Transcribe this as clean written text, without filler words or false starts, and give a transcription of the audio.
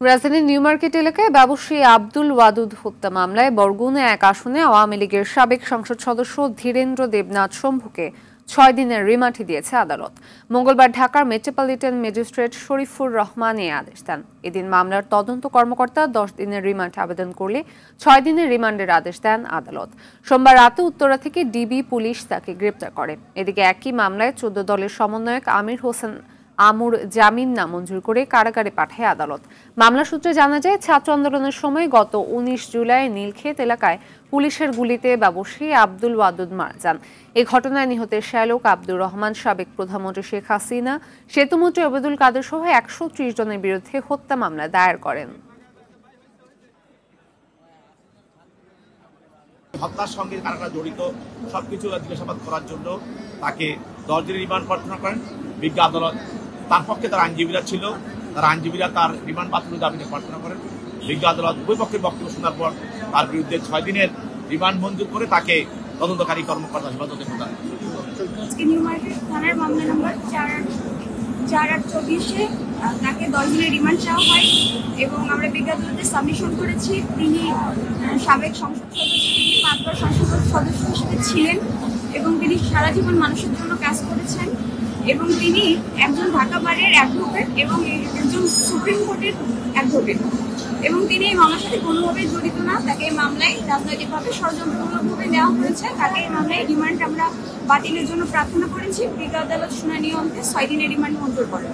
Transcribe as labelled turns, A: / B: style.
A: রাজধানীর new market এলাকায় ব্যবসায়ী আব্দুল ওয়াদুদ হত্যা মামলায় বরগুনা এক আসনে আওয়ামী লীগের সাবেক সংসদ সদস্য ধীরেন্দ্র দেবনাথ শম্ভুকে ৬ দিনের রিমান্ড দিয়েছে আদালত। মঙ্গলবার ঢাকার মেট্রোপলিটন ম্যাজিস্ট্রেট শরীফুর রহমান এই আদেশ দেন। এদিন মামলার তদন্ত কর্মকর্তা ১০ দিনের রিমান্ড আবেদন করলে ৬ দিনের রিমান্ডের আদেশ দেন আদালত। সোমবার রাতে উত্তরা থেকে ডিবি পুলিশ তাকে গ্রেপ্তার করে। এদিকে একই মামলায় ১৪ দলের সমন্বয়ক আমির হোসেন আমুর জামিন নামঞ্জুর করে কারাগারে পাঠায় আদালত। মামলা সূত্রে জানা যায়, ছাত্র আন্দোলনের সময় গত ১৯ জুলাই নীলক্ষেত এলাকায় পুলিশের গুলিতে ব্যবসায়ী আব্দুল ওয়াদুদ মারা যান। এই ঘটনায় নিহতের শ্যালক আব্দুর রহমান, সাবেক প্রধানমন্ত্রী শেখ হাসিনা, সেতুমন্ত্রী ওবায়দুল কাদের সহ ১৩০ জনের বিরুদ্ধে হত্যা মামলা দায়ের করেন।
B: হত্যার সঙ্গে কারা জড়িত সবকিছু জিজ্ঞাসাবাদ করার জন্য তাকে ১০ দিনের রিমান্ড প্রার্থনা করেন বিজ্ঞ আদালত। তার পক্ষে তার আইনজীবীরা ছিল, তার আইনজীবীরা তার রিমান্ড বাতিলের দাবিতে প্রার্থনা করেন। বিজ্ঞ আদালত উভয় পক্ষের বক্তব্য শোনার পর তার বিরুদ্ধে ৬ দিনের রিমান্ড মঞ্জুর করে তাকে তদন্তকারী কর্মকর্তা হেফাজতে প্রদান।
C: নিউ মার্কেট থানার মামলা নম্বর ৪/২৪-এ তাকে ১০ দিনের রিমান্ড চাওয়া হয় এবং আমরা বিজ্ঞ আদালতে সাবমিশন করেছি। তিনি সাবেক সংসদ সদস্য, তিনি ৫ বার সংসদ সদস্য হিসেবে ছিলেন এবং তিনি সারা জীবন মানুষের জন্য কাজ করেছেন এবং তিনি একজন ঢাকা বারের অ্যাডভোকেট এবং একজন সুপ্রিম কোর্টের অ্যাডভোকেট এবং তিনি এই মামলার সাথে কোনোভাবে জড়িত না। তাকে এই মামলায় রাজনৈতিকভাবে ষড়যন্ত্রমূলকভাবে নেওয়া হয়েছে। তাকে এই মামলায় রিমান্ড আমরা বাতিলের জন্য প্রার্থনা করেছি। বিজ্ঞ আদালত শুনানি অন্তে ৬ দিনের রিমান্ড মঞ্জুর করেন।